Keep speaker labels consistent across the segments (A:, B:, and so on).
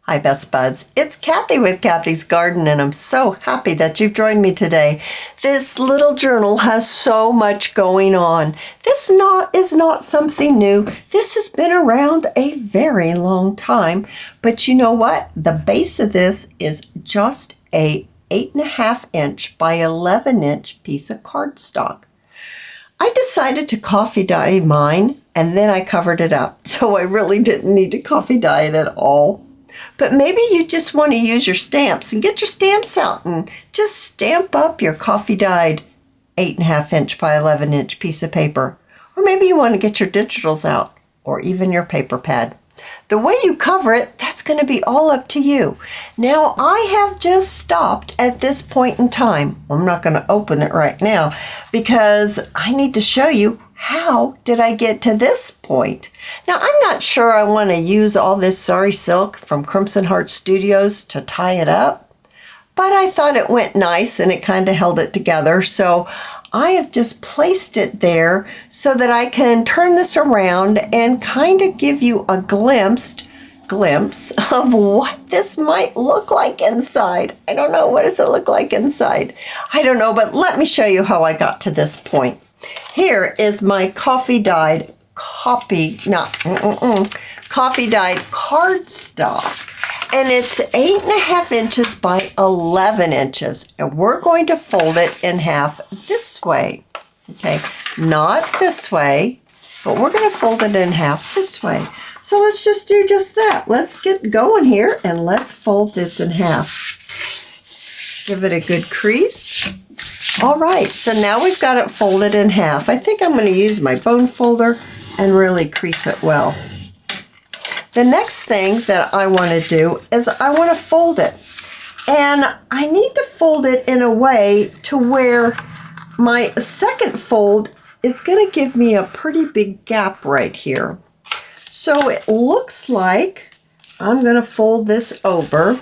A: Hi, best buds. It's Cathy with Cathy's Garden, and I'm so happy that you've joined me today. This little journal has so much going on. This is not something new. This has been around a very long time. But you know what? The base of this is just a 8.5 inch by 11 inch piece of cardstock. I decided to coffee dye mine, and then I covered it up. So I really didn't need to coffee dye it at all. But maybe you just want to use your stamps and get your stamps out and just stamp up your coffee dyed 8.5 inch by 11 inch piece of paper. Or maybe you want to get your digitals out or even your paper pad. The way you cover it, that's going to be all up to you. Now, I have just stopped at this point in time. I'm not going to open it right now because I need to show you how did I get to this point. Now, I'm not sure I want to use all this sari silk from Crimson Heart Studios to tie it up, but I thought it went nice and it kind of held it together. So I have just placed it there so that I can turn this around and kind of give you a glimpse of what this might look like inside. I don't know. What does it look like inside? I don't know, but let me show you how I got to this point. Here is my coffee dyed cardstock, and it's 8.5 inches by 11 inches, and we're going to fold it in half this way. Okay, not this way, but we're going to fold it in half this way. So let's just do just that. Let's get going here and let's fold this in half. Give it a good crease. All right, so now we've got it folded in half. I think I'm going to use my bone folder and really crease it well. The next thing that I want to do is I want to fold it. And I need to fold it in a way to where my second fold is going to give me a pretty big gap right here. So it looks like I'm going to fold this over.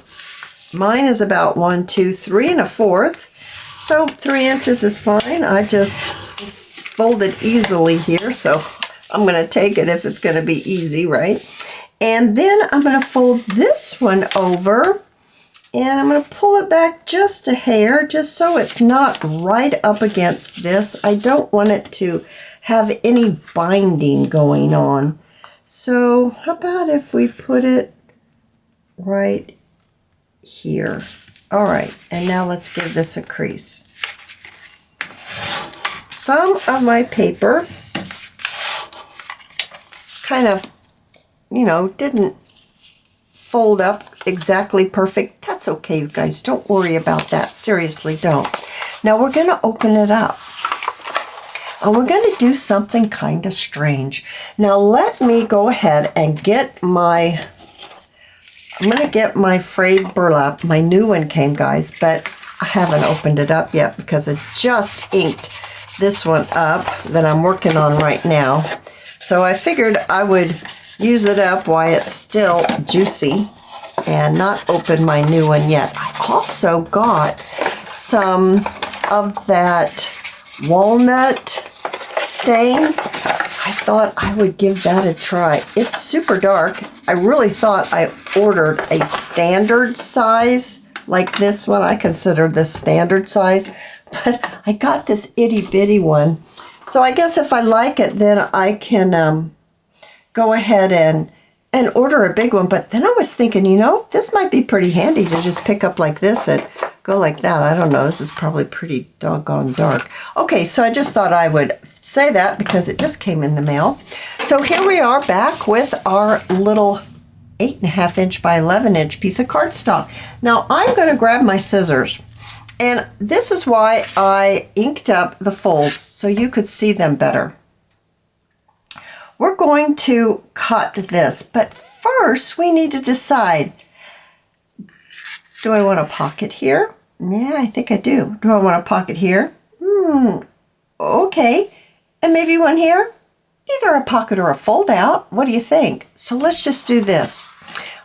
A: Mine is about 1, 2, 3 1/4. So 3 inches is fine. I just fold it easily here, so I'm going to take it if it's going to be easy, right? And then I'm going to fold this one over, and I'm going to pull it back just a hair, just so it's not right up against this. I don't want it to have any binding going on. So how about if we put it right here? All right, and now let's give this a crease. Some of my paper kind of, didn't fold up exactly perfect. That's okay, you guys. Don't worry about that. Seriously, don't. Now we're going to open it up. And we're going to do something kind of strange. Now let me go ahead and get I'm going to get my frayed burlap. My new one came, guys, but I haven't opened it up yet because I just inked this one up that I'm working on right now. So I figured I would use it up while it's still juicy and not open my new one yet. I also got some of that walnut stain. I thought I would give that a try. It's super dark. I really thought I ordered a standard size like this one. I consider this standard size, but I got this itty bitty one. So I guess if I like it, then I can go ahead and order a big one. But then I was thinking, this might be pretty handy to just pick up like this and go like that. I don't know. This is probably pretty doggone dark. Okay, so I just thought I would say that because it just came in the mail. So here we are back with our little 8.5 inch by 11 inch piece of cardstock. Now I'm going to grab my scissors, and this is why I inked up the folds so you could see them better. We're going to cut this, but first we need to decide, do I want a pocket here? Yeah, I think I do. Do I want a pocket here? Okay. And maybe one here? Either a pocket or a fold out. What do you think? So let's just do this.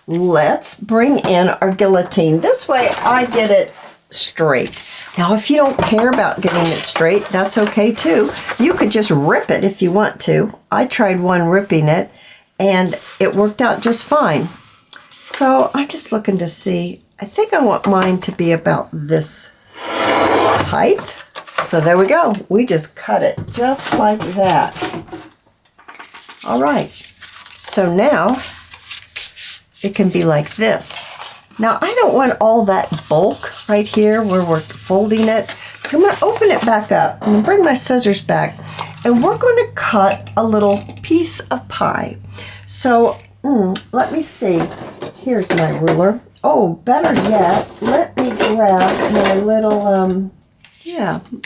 A: Let's bring in our guillotine. This way I get it straight. Now, if you don't care about getting it straight, that's okay too. You could just rip it if you want to. I tried ripping it, and it worked out just fine. So I'm just looking to see, I think I want mine to be about this height. So there we go. We just cut it just like that. All right. So now it can be like this. Now I don't want all that bulk right here where we're folding it. So I'm going to open it back up. I'm going to bring my scissors back and we're going to cut a little piece of pie. So let me see. Here's my ruler. Oh, better yet, let me grab my little,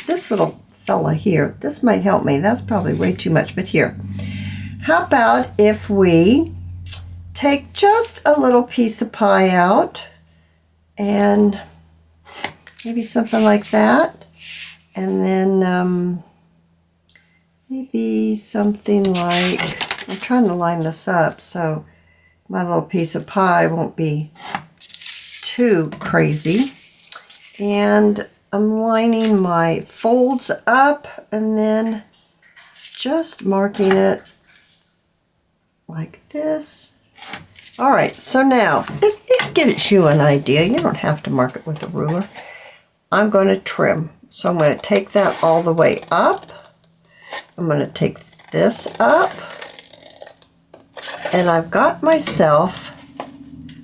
A: this little fella here. This might help me. That's probably way too much, but here. How about if we take just a little piece of pie out and maybe something like that, and then maybe something like, I'm trying to line this up so my little piece of pie won't be too crazy. And I'm lining my folds up and then just marking it like this. All right, so now it gives you an idea. You don't have to mark it with a ruler. I'm going to trim. So I'm going to take that all the way up. I'm going to take this up. And I've got myself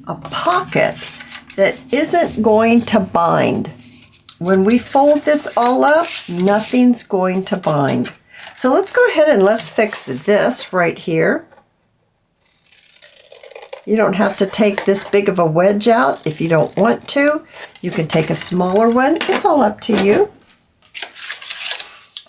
A: a pocket that isn't going to bind. When we fold this all up, nothing's going to bind. So let's go ahead and let's fix this right here. You don't have to take this big of a wedge out if you don't want to. You can take a smaller one. It's all up to you.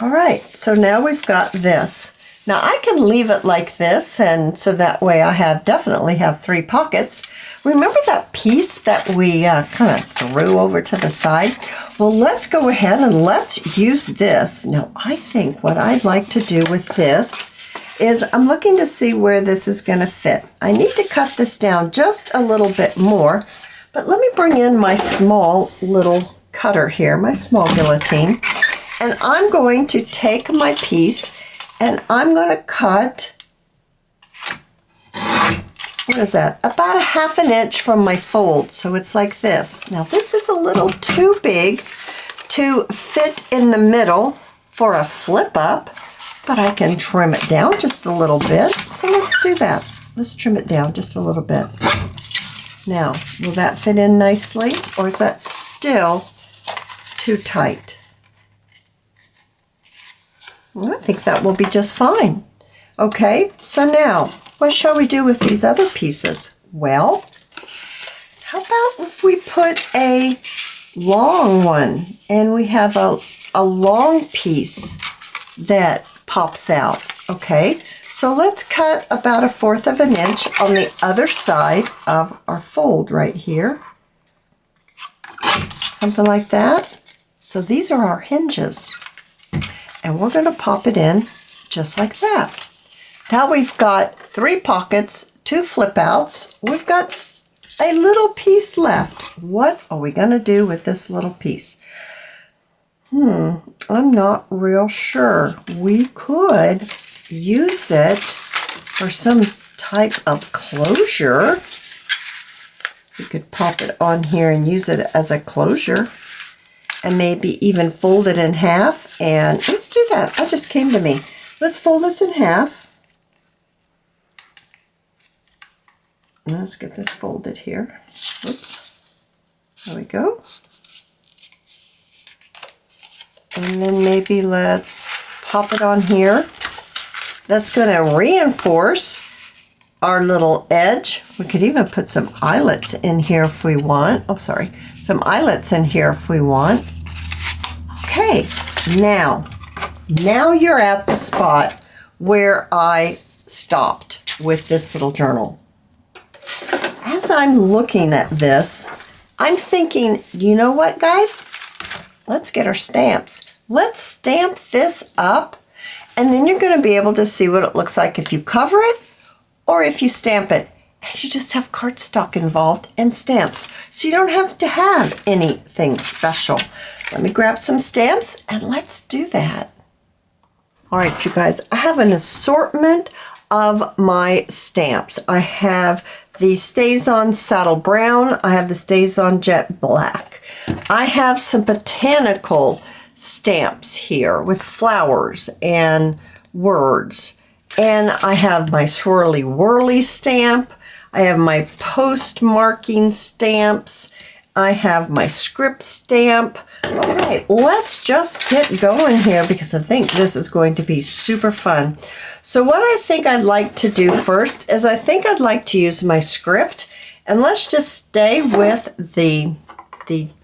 A: All right, so now we've got this. Now I can leave it like this, and so that way I definitely have 3 pockets. Remember that piece that we kind of threw over to the side? Well, let's go ahead and let's use this. Now I think what I'd like to do with this is I'm looking to see where this is going to fit. I need to cut this down just a little bit more, but let me bring in my small little cutter here, my small guillotine, and I'm going to take my piece and I'm going to cut, what is that? About a ½ inch from my fold. So it's like this. Now this is a little too big to fit in the middle for a flip up, but I can trim it down just a little bit. So let's do that. Let's trim it down just a little bit. Now, will that fit in nicely, or is that still too tight? I think that will be just fine. Okay, so now, what shall we do with these other pieces? Well, how about if we put a long one, and we have a long piece that pops out, okay? So let's cut about 1/4 inch on the other side of our fold right here. Something like that. So these are our hinges. And we're going to pop it in just like that. Now we've got 3 pockets, 2 flip outs. We've got a little piece left. What are we going to do with this little piece? I'm not real sure. We could use it for some type of closure. We could pop it on here and use it as a closure. And maybe even fold it in half. And let's do that. That just came to me. Let's fold this in half. Let's get this folded here. Oops. There we go. And then maybe let's pop it on here. That's going to reinforce our little edge. We could even put some eyelets in here if we want. Oh, sorry. Some eyelets in here if we want. Okay, now you're at the spot where I stopped with this little journal. As I'm looking at this, I'm thinking, you know what, guys? Let's get our stamps. Let's stamp this up, and then you're going to be able to see what it looks like if you cover it or if you stamp it. And you just have cardstock involved and stamps, so you don't have to have anything special. Let me grab some stamps and let's do that. All right, you guys, I have an assortment of my stamps. I have the Stays On Saddle Brown. I have the Stays On Jet Black. I have some botanical stamps here with flowers and words. And I have my Swirly Whirly stamp. I have my postmarking stamps. I have my script stamp. All right, let's just get going here because I think this is going to be super fun. So what I think I'd like to do first is I think I'd like to use my script, and let's just stay with the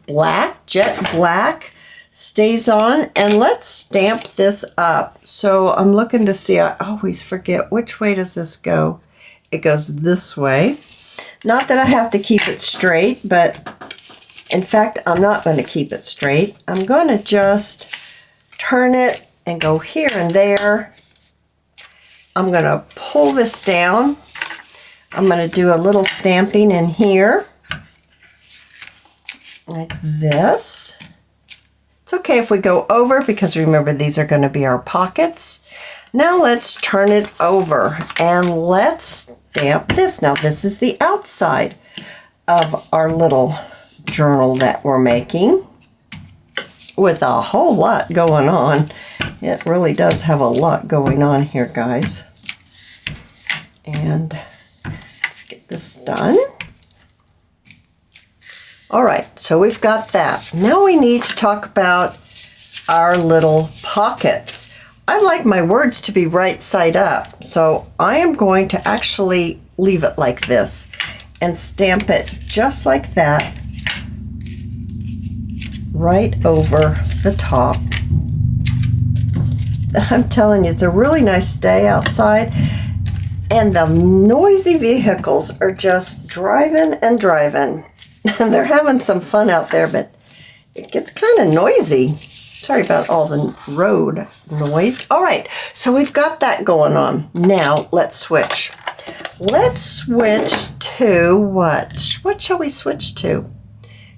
A: black, jet black, Stays On, and let's stamp this up. So I'm looking to see, I always forget, which way does this go? It goes this way. Not that I have to keep it straight, but in fact, I'm not going to keep it straight. I'm going to just turn it and go here and there. I'm going to pull this down. I'm going to do a little stamping in here, like this. It's okay if we go over because remember these are going to be our pockets. Now let's turn it over and let's stamp this. Now this is the outside of our little journal that we're making with a whole lot going on. It really does have a lot going on here, guys. And let's get this done. All right, so we've got that. Now we need to talk about our little pockets. I like my words to be right side up, so I am going to actually leave it like this and stamp it just like that right over the top. I'm telling you, it's a really nice day outside, and the noisy vehicles are just driving and driving. And they're having some fun out there, but it gets kind of noisy. Sorry about all the road noise. All right, so we've got that going on. Now let's switch. Let's switch to what? What shall we switch to?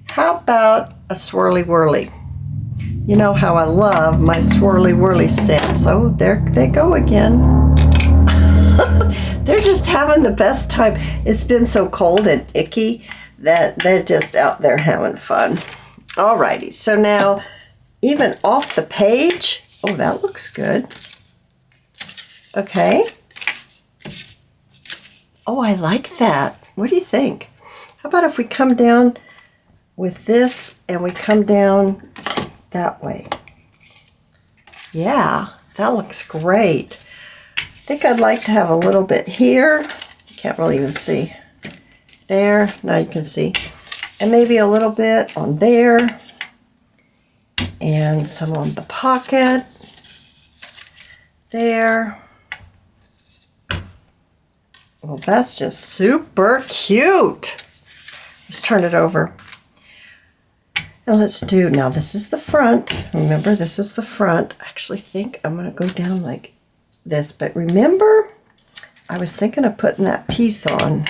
A: How about a Swirly Whirly? You know how I love my Swirly Whirly stamps. Oh, there they go again. They're just having the best time. It's been so cold and icky that they're just out there having fun. Alrighty, so now even off the page, oh, that looks good. Okay. Oh, I like that. What do you think? How about if we come down with this and we come down that way? Yeah, that looks great. I think I'd like to have a little bit here. You can't really even see. There, now you can see. And maybe a little bit on there. And some on the pocket. There. Well, that's just super cute. Let's turn it over. And let's do, now this is the front. Remember, this is the front. I actually think I'm going to go down like this. But remember, I was thinking of putting that piece on.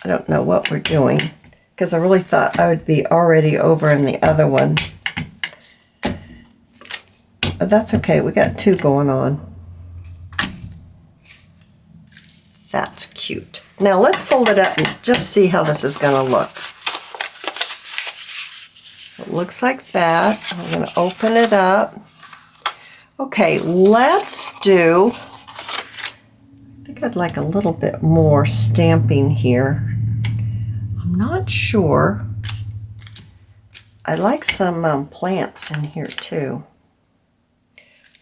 A: I don't know what we're doing because I really thought I would be already over in the other one. But that's okay. We got two going on. That's cute. Now let's fold it up and just see how this is going to look. It looks like that. I'm going to open it up. Okay, let's do, I think I'd like a little bit more stamping here. I'm not sure. I like some plants in here too.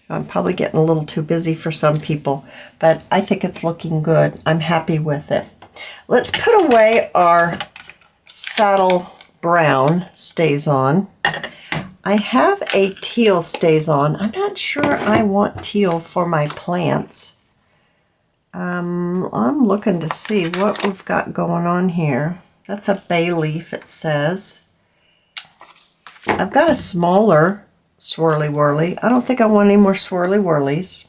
A: I'm probably getting a little too busy for some people, but I think it's looking good. I'm happy with it. Let's put away our saddle brown Stays On. I have a teal Stays On. I'm not sure I want teal for my plants. I'm looking to see what we've got going on here. That's a bay leaf, it says. I've got a smaller Swirly Whirly. I don't think I want any more Swirly Whirlies,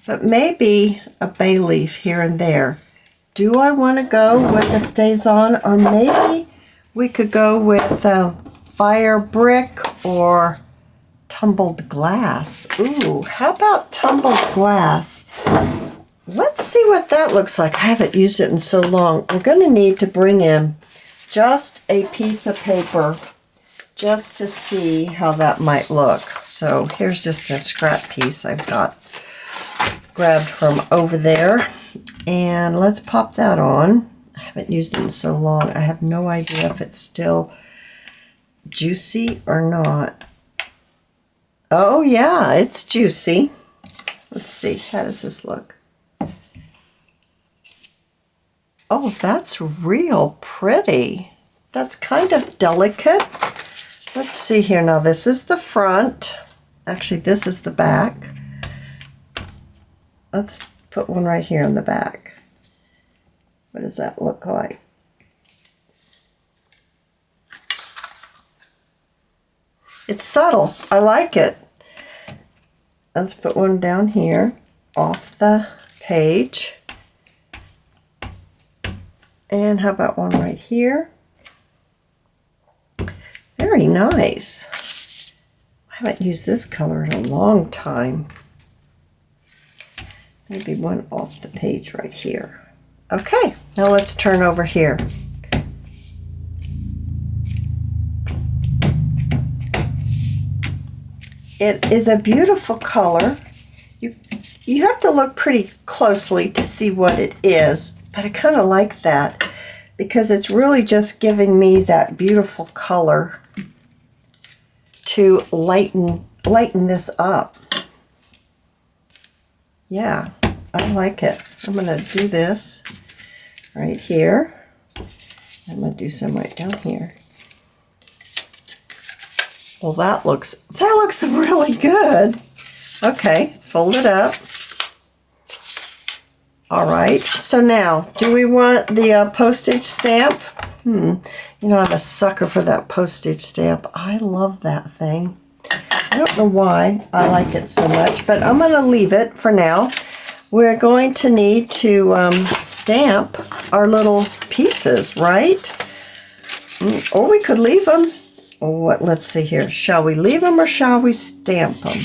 A: but maybe a bay leaf here and there. Do I want to go with the Stays On, or maybe we could go with fire brick or tumbled glass? Ooh, how about tumbled glass? let's see what that looks like. I haven't used it in so long. I'm going to need to bring in just a piece of paper just to see how that might look. So here's just a scrap piece I've got grabbed from over there. And let's pop that on. I haven't used it in so long. I have no idea if it's still juicy or not. Oh yeah, it's juicy. Let's see, how does this look? Oh, that's real pretty. That's kind of delicate. Let's see here. Now this is the front. Actually, this is the back. Let's put one right here in the back. What does that look like? It's subtle. I like it. Let's put one down here off the page. And how about one right here? Very nice. I haven't used this color in a long time. Maybe one off the page right here. Okay, now let's turn over here. It is a beautiful color. You have to look pretty closely to see what it is, but I kind of like that because it's really just giving me that beautiful color to lighten this up. Yeah, I like it. I'm going to do this right here. I'm going to do some right down here. Well, that looks really good. Okay, fold it up. All right, so now, do we want the postage stamp? You know, I'm a sucker for that postage stamp. I love that thing. I don't know why I like it so much, but I'm going to leave it for now. We're going to need to stamp our little pieces, right? Or we could leave them. What? Let's see here. Shall we leave them or shall we stamp them?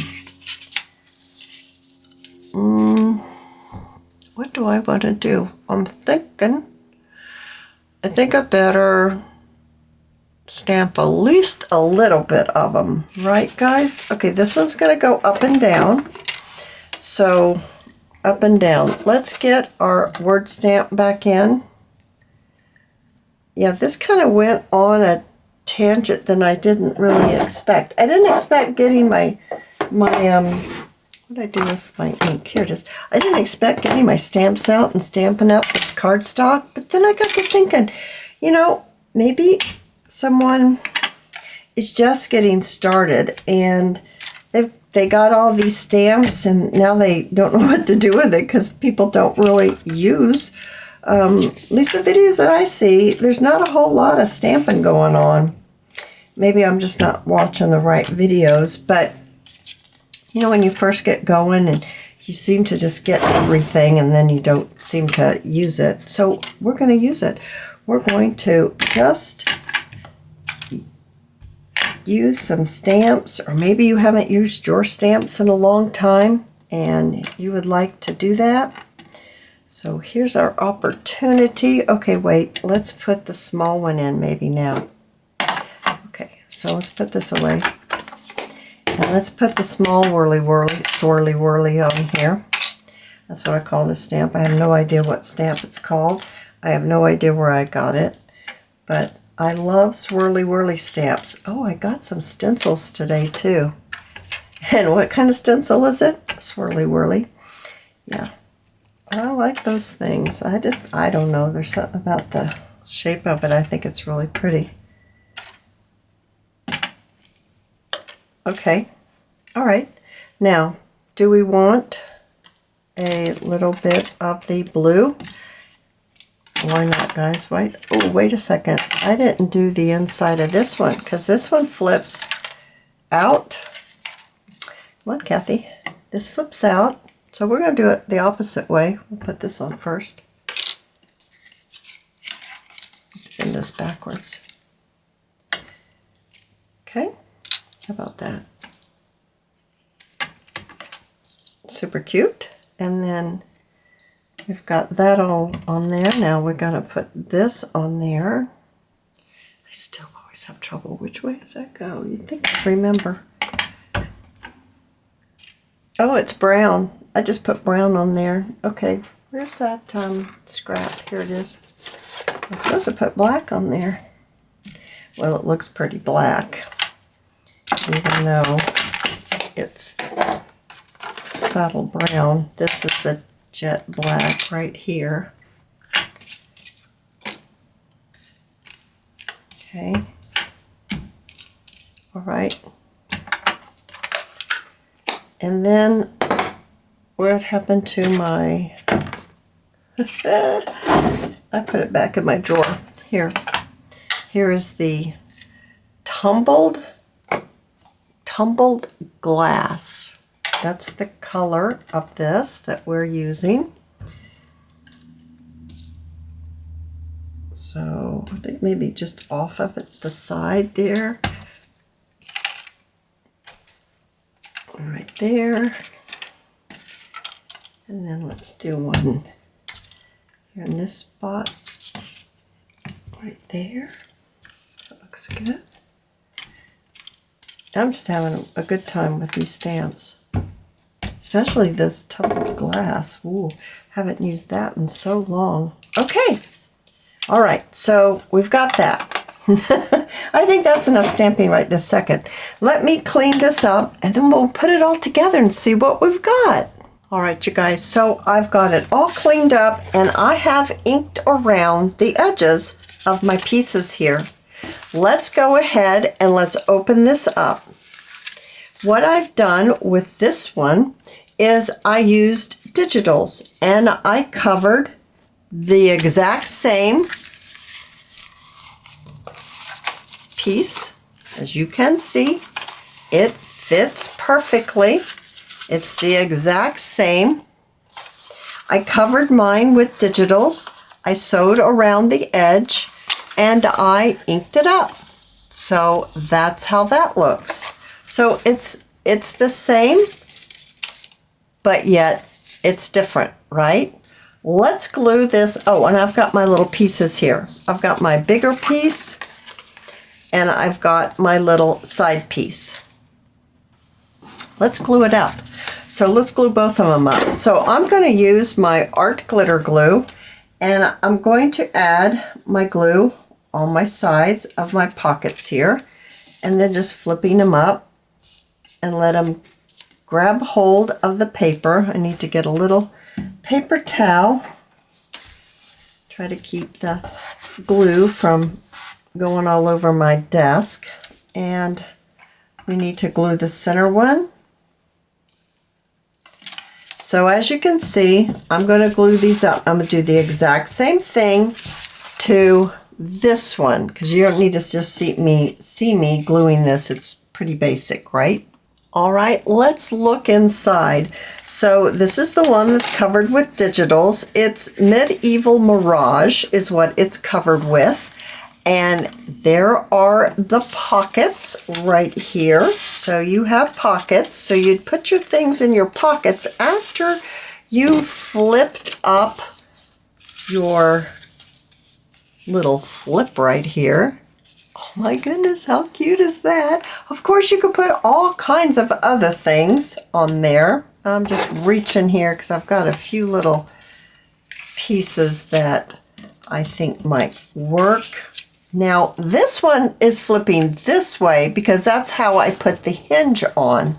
A: What do I want to do? I'm thinking, I think I better stamp at least a little bit of them. Right, guys? Okay, this one's going to go up and down. So, up and down. Let's get our word stamp back in. Yeah, this kind of went on a tangent than I didn't really expect. I didn't expect getting my what did I do with my ink? Here it is. I didn't expect getting my stamps out and stamping up this cardstock, but then I got to thinking, you know, maybe someone is just getting started and they got all these stamps and now they don't know what to do with it because people don't really use, at least the videos that I see, there's not a whole lot of stamping going on. Maybe I'm just not watching the right videos, but you know, when you first get going and you seem to just get everything and then you don't seem to use it. So we're going to use it. We're going to just use some stamps, or maybe you haven't used your stamps in a long time and you would like to do that. So here's our opportunity. Okay, wait, let's put the small one in maybe now. Okay, so let's put this away. And let's put the small swirly whirly on here. That's what I call this stamp. I have no idea what stamp it's called. I have no idea where I got it. But I love swirly whirly stamps. Oh, I got some stencils today too. And what kind of stencil is it? Swirly whirly. Yeah. I like those things. I don't know. There's something about the shape of it. I think it's really pretty. Okay, all right. Now, do we want a little bit of the blue? Why not, guys? Wait. Oh, wait a second. I didn't do the inside of this one because this one flips out. Come on, Cathy. This flips out. So we're going to do it the opposite way. We'll put this on first. Bend this backwards. Okay. How about that? Super cute. And then We've got that all on there. Now we're going to put this on there. I still always have trouble. Which way does that go? You'd think I'd remember. Oh, it's brown. I just put brown on there. Okay, where's that scrap? Here it is. I'm supposed to put black on there. Well, it looks pretty black, even though it's saddle brown. This is the jet black right here. Okay. All right. And then what happened to my I put it back in my drawer. Here is the tumbled glass. That's the color of this that we're using. So I think maybe just off of it, the side there. Right there. And then let's do one here in this spot. Right there. That looks good. I'm just having a good time with these stamps. Especially this tumbled glass. Ooh, haven't used that in so long. Okay. All right, so we've got that. I think that's enough stamping right this second. Let me clean this up and then we'll put it all together and see what we've got. All right, you guys, so I've got it all cleaned up and I have inked around the edges of my pieces here. Let's go ahead and let's open this up. What I've done with this one is I used digitals and I covered the exact same piece. As you can see, it fits perfectly. It's the exact same. I covered mine with digitals. I sewed around the edge and I inked it up. So that's how that looks. So it's the same, but yet it's different, right? Let's glue this. Oh, and I've got my little pieces here. I've got my bigger piece and I've got my little side piece. Let's glue it up. So let's glue both of them up. So I'm going to use my art glitter glue and I'm going to add my glue on my sides of my pockets here and then just flipping them up and let them grab hold of the paper. I need to get a little paper towel. Try to keep the glue from going all over my desk. And we need to glue the center one. So as you can see, I'm going to glue these up. I'm going to do the exact same thing to this one because you don't need to just see me gluing this. It's pretty basic, right? All right, let's look inside. So this is the one that's covered with digitals. It's Medieval Mirage is what it's covered with. And there are the pockets right here. So you have pockets. So you'd put your things in your pockets after you flipped up your little flip right here. Oh my goodness, how cute is that? Of course, you could put all kinds of other things on there. I'm just reaching here because I've got a few little pieces that I think might work. Now, this one is flipping this way because that's how I put the hinge on.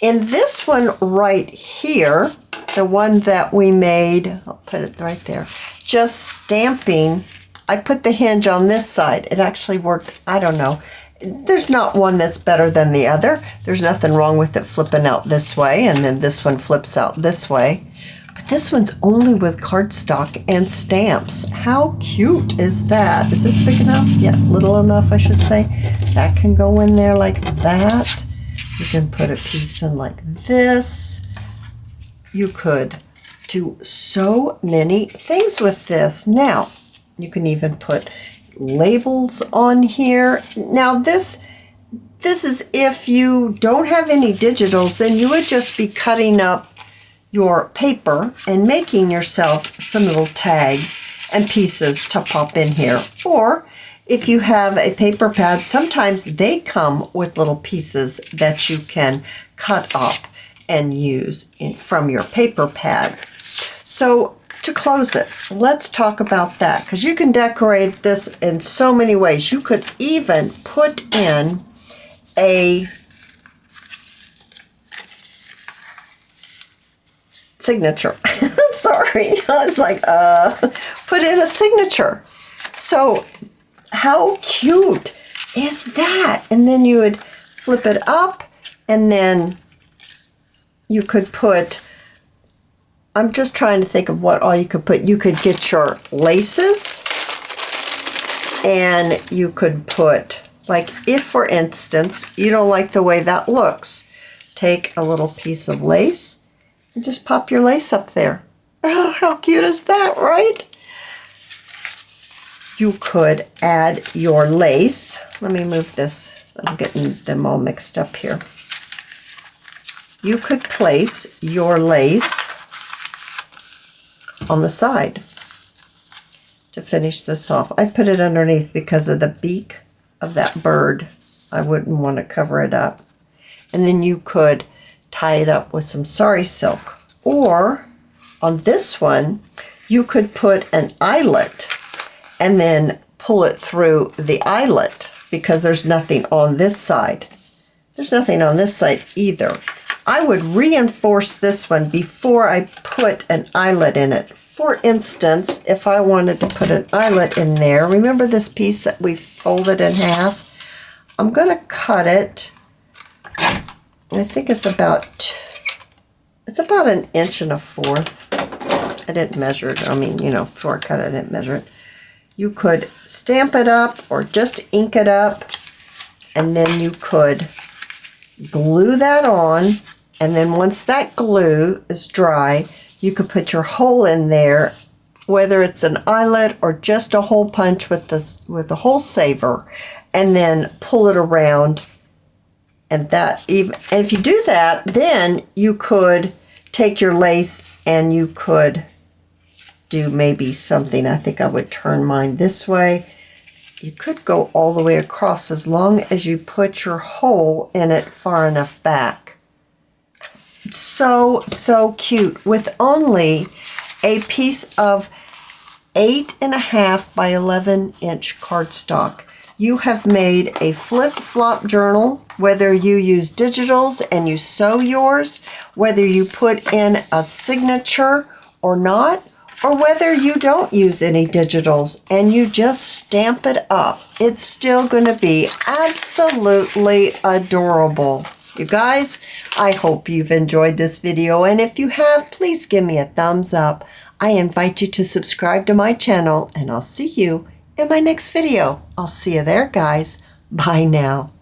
A: In this one right here, the one that we made, I'll put it right there, just stamping, I put the hinge on this side. It actually worked, I don't know. There's not one that's better than the other. There's nothing wrong with it flipping out this way, and then this one flips out this way. But this one's only with cardstock and stamps. How cute is that? Is this big enough? Yeah, little enough, I should say. That can go in there like that. You can put a piece in like this. You could do so many things with this. Now, you can even put labels on here. Now this is if you don't have any digitals, then you would just be cutting up your paper and making yourself some little tags and pieces to pop in here. Or if you have a paper pad, sometimes they come with little pieces that you can cut up and use from your paper pad. So to close it, let's talk about that, because you can decorate this in so many ways. You could even put in a signature. Sorry, I was like, put in a signature. So how cute is that? And then you would flip it up, and then you could put, I'm just trying to think of what all you could put. You could get your laces, and you could put, like, if for instance you don't like the way that looks, take a little piece of lace and just pop your lace up there. Oh, how cute is that, right? You could add your lace. Let me move this. I'm getting them all mixed up here. You could place your lace on the side to finish this off. I put it underneath because of the beak of that bird. I wouldn't want to cover it up. And then you could tie it up with some sari silk. Or on this one, you could put an eyelet and then pull it through the eyelet, because there's nothing on this side. There's nothing on this side either. I would reinforce this one before I put an eyelet in it. For instance, if I wanted to put an eyelet in there, remember this piece that we folded in half? I'm going to cut it. I think it's about 1 inch and a fourth. I didn't measure it. I mean, you know, before I cut it, I didn't measure it. You could stamp it up or just ink it up, and then you could glue that on, and then once that glue is dry, you could put your hole in there, whether it's an eyelet or just a hole punch with a hole saver, and then pull it around. And if you do that, then you could take your lace and you could do maybe something. I think I would turn mine this way. You could go all the way across as long as you put your hole in it far enough back. So cute, with only a piece of 8.5 by 11 inch cardstock. You have made a flip-flop journal, whether you use digitals and you sew yours, whether you put in a signature or not, or whether you don't use any digitals and you just stamp it up. It's still going to be absolutely adorable. You guys, I hope you've enjoyed this video, and if you have, please give me a thumbs up. I invite you to subscribe to my channel, and I'll see you in my next video. I'll see you there, guys. Bye now.